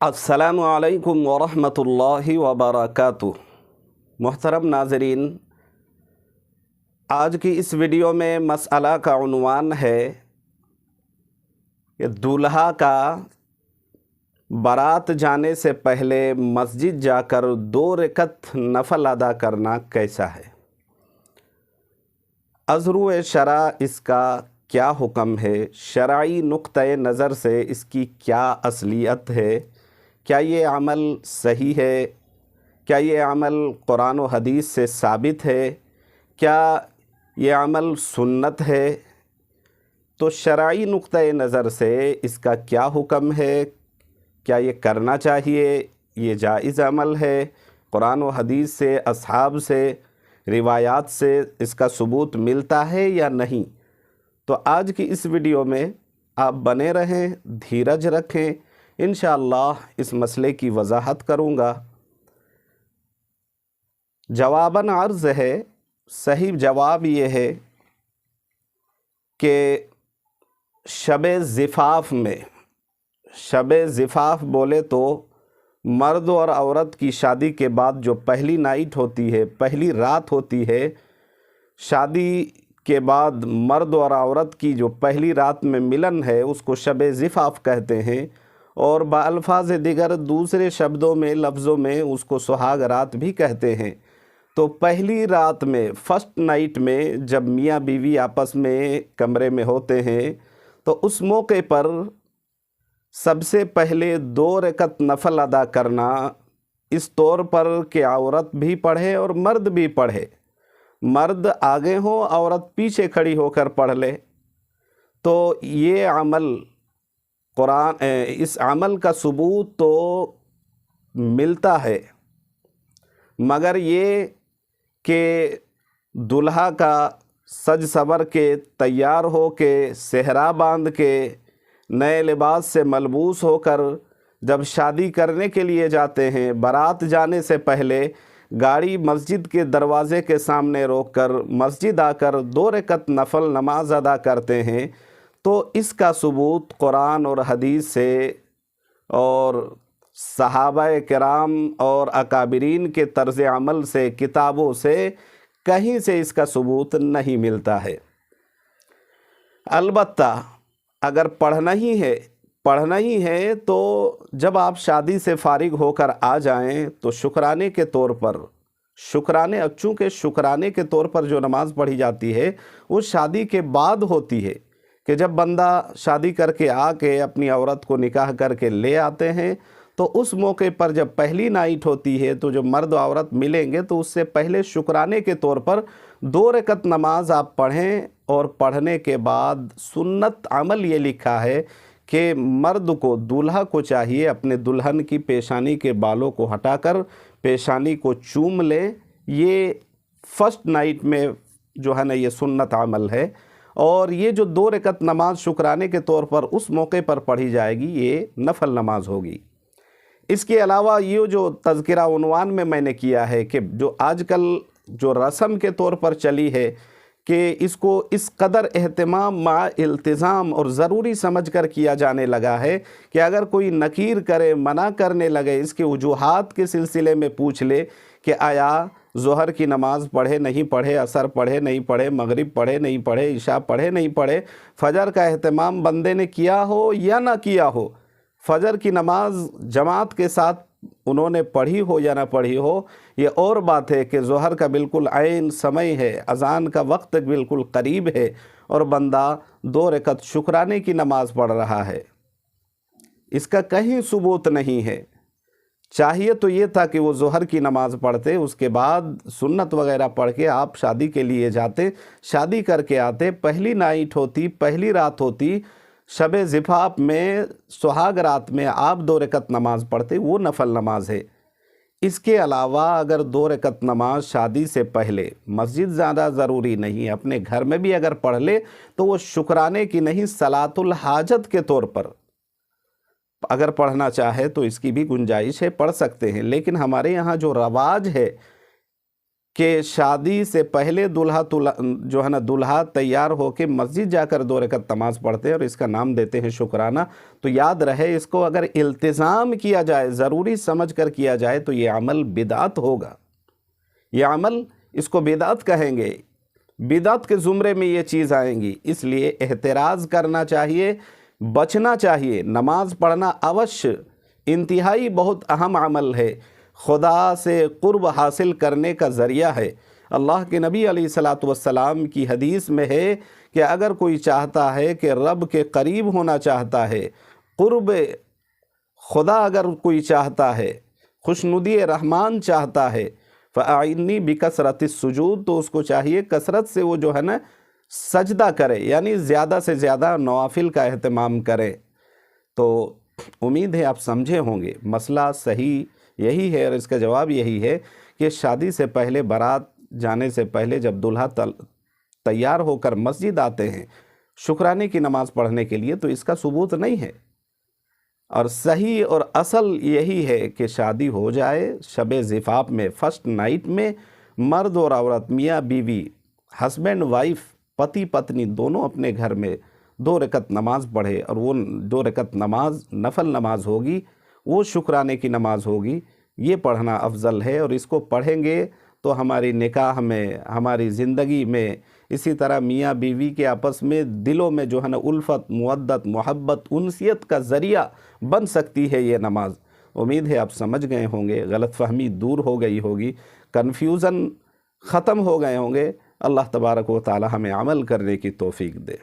अस्सलामु अलैकुम वरहमतुल्लाहि वबरकातुह। मोहतरम नाज़रीन, आज की इस वीडियो में मसअला का उन्वान है कि दूल्हा का बारात जाने से पहले मस्जिद जाकर 2 रकत नफल अदा करना कैसा है। अज़रू शरा इसका क्या हुक्म है, शरई नुक्ते नज़र से इसकी क्या असलियत है, क्या ये अमल सही है, क्या ये अमल कुरान व हदीस से साबित है, क्या ये अमल सुन्नत है। तो शरई नुक्ते नज़र से इसका क्या हुक्म है, क्या ये करना चाहिए, ये जायज़ अमल है, कुरान व हदीस से, असहाब से, रिवायात से इसका सबूत मिलता है या नहीं। तो आज की इस वीडियो में आप बने रहें, धीरज रखें, इंशाअल्लाह इस मसले की वजाहत करूँगा। जवाबन अर्ज़ है, सही जवाब ये है कि शब-ए ज़िफ़ाफ़ में, शब-ए ज़िफ़ाफ़ बोले तो मर्द और औरत की शादी के बाद जो पहली नाइट होती है, पहली रात होती है, शादी के बाद मर्द और औरत की जो पहली रात में मिलन है उसको शब-ए ज़िफ़ाफ़ कहते हैं, और बाअल्फ़ाज़ दिगर दूसरे शब्दों में, लफ्ज़ों में उसको सुहाग रात भी कहते हैं। तो पहली रात में, फ़र्स्ट नाइट में जब मियाँ बीवी आपस में कमरे में होते हैं तो उस मौके पर सबसे पहले 2 रकत नफल अदा करना, इस तौर पर कि औरत भी पढ़े और मर्द भी पढ़े, मर्द आगे हो, औरत पीछे खड़ी होकर पढ़ ले। तो ये अमल कुरान, इस अमल का सबूत तो मिलता है, मगर ये कि दुल्हा का सज सवर के, तैयार हो के, सेहरा बांध के, नए लिबास से मलबूस होकर जब शादी करने के लिए जाते हैं, बारात जाने से पहले गाड़ी मस्जिद के दरवाज़े के सामने रोककर मस्जिद आकर 2 रकत नफल नमाज अदा करते हैं, तो इसका सबूत कुरान और हदीस से और सहाबाए किराम और अकाबिरीन के तर्ज़ अमल से, किताबों से कहीं से इसका सबूत नहीं मिलता है। अलबत्ता अगर पढ़ना ही है तो जब आप शादी से फारिग होकर आ जाएं तो शुक्राने के तौर पर, चूँकि शुक्राने के तौर पर जो नमाज़ पढ़ी जाती है वो शादी के बाद होती है, कि जब बंदा शादी करके आके अपनी औरत को निकाह करके ले आते हैं तो उस मौके पर जब पहली नाइट होती है तो जो मर्द औरत मिलेंगे तो उससे पहले शुक्राने के तौर पर 2 रकत नमाज आप पढ़ें, और पढ़ने के बाद सुन्नत अमल ये लिखा है कि मर्द को, दूल्हा को चाहिए अपने दुल्हन की पेशानी के बालों को हटाकर पेशानी को चूम ले। ये फर्स्ट नाइट में जो है ना, ये सुन्नत अमल है। और ये जो 2 रकत नमाज शुक्राने के तौर पर उस मौके पर पढ़ी जाएगी, ये नफल नमाज होगी। इसके अलावा ये जो तज़किरा उन्वान में मैंने किया है कि जो आजकल जो रस्म के तौर पर चली है कि इसको इस कदर एहतमाम मा इल्तिज़ाम और ज़रूरी समझकर किया जाने लगा है कि अगर कोई नकीर करे, मना करने लगे, इसके वजूहात के सिलसिले में पूछ ले कि आया ज़ोहर की नमाज़ पढ़े नहीं पढ़े, असर पढ़े नहीं पढ़े, मगरिब पढ़े नहीं पढ़े, इशा पढ़े नहीं पढ़े, फ़जर का एहतमाम बंदे ने किया हो या ना किया हो, फ़जर की नमाज जमात के साथ उन्होंने पढ़ी हो या ना पढ़ी हो, ये और बात है कि ज़ोहर का बिल्कुल ऐन समय है, अज़ान का वक्त बिल्कुल करीब है और बंदा 2 रकत शुक्राने की नमाज़ पढ़ रहा है, इसका कहीं सबूत नहीं है। चाहिए तो ये था कि वो ज़ोहर की नमाज़ पढ़ते, उसके बाद सुन्नत वगैरह पढ़ के आप शादी के लिए जाते, शादी करके आते, पहली नाइट होती, पहली रात होती, शब-ए ज़िफ़ाफ़ में, सुहाग रात में आप 2 रकत नमाज़ पढ़ते, वो नफल नमाज है। इसके अलावा अगर 2 रकत नमाज शादी से पहले, मस्जिद ज़्यादा ज़रूरी नहीं, अपने घर में भी अगर पढ़ ले तो वो शुक्राने की नहीं, सलातुल हाजत के तौर पर अगर पढ़ना चाहे तो इसकी भी गुंजाइश है, पढ़ सकते हैं। लेकिन हमारे यहाँ जो रवाज है کہ شادی سے پہلے جو ہے نا دولہا تیار ہو کے مسجد جا کر 2 رکعت نماز پڑھتے ہیں اور اس کا نام دیتے ہیں شکرانہ، تو یاد رہے اس کو اگر التزام کیا جائے، ضروری سمجھ کر کیا جائے تو یہ عمل بدعت ہوگا، یہ عمل اس کو بدعت کہیں گے، بدعت کے زمرے میں یہ چیز آئیں گی۔ اس لیے احتراز کرنا چاہیے، بچنا چاہیے۔ نماز پڑھنا اوشیہ انتہائی بہت اہم عمل ہے، خدا سے قرب حاصل کرنے کا ذریعہ ہے۔ اللہ کے نبی علیہ الصلاۃ والسلام کی حدیث میں ہے کہ اگر کوئی چاہتا ہے کہ رب کے قریب ہونا چاہتا ہے، قرب خدا اگر کوئی چاہتا ہے، خوشنودی رحمان چاہتا ہے، فَأَعِنِّي بِكَثْرَةِ السُّجُودِ، تو اس کو چاہیے کثرت سے وہ جو ہے نا سجدہ کرے، یعنی زیادہ سے زیادہ نوافل کا اہتمام کرے۔ تو امید ہے آپ سمجھے ہوں گے، مسئلہ صحیح یہی ہے اور اس کا جواب یہی ہے کہ شادی سے پہلے، بارات جانے سے پہلے جب دلہا تیار ہو کر مسجد آتے ہیں شکرانے کی نماز پڑھنے کے لیے، تو اس کا ثبوت نہیں ہے، اور صحیح اور اصل یہی ہے کہ شادی ہو جائے شب زفاف میں، فرسٹ نائٹ میں، مرد اور عورت، میاں بیوی، ہسبینڈ وائف، پتی پتنی دونوں اپنے گھر میں 2 رکعت نماز پڑھے، اور وہ 2 رکعت نماز نفل نماز ہوگی، وہ شکرانے کی نماز ہوگی، یہ پڑھنا افضل ہے۔ اور اس کو پڑھیں گے تو ہماری نکاح میں، ہماری زندگی میں، اسی طرح میاں بیوی کے آپس میں دلوں میں جو ہے نا الفت، مودت، محبت، انسیت کا ذریعہ بن سکتی ہے یہ نماز۔ امید ہے آپ سمجھ گئے ہوں گے، غلط فہمی دور ہو گئی ہوگی، کنفیوژن ختم ہو گئے ہوں گے۔ اللہ تبارک و تعالی ہمیں عمل کرنے کی توفیق دے۔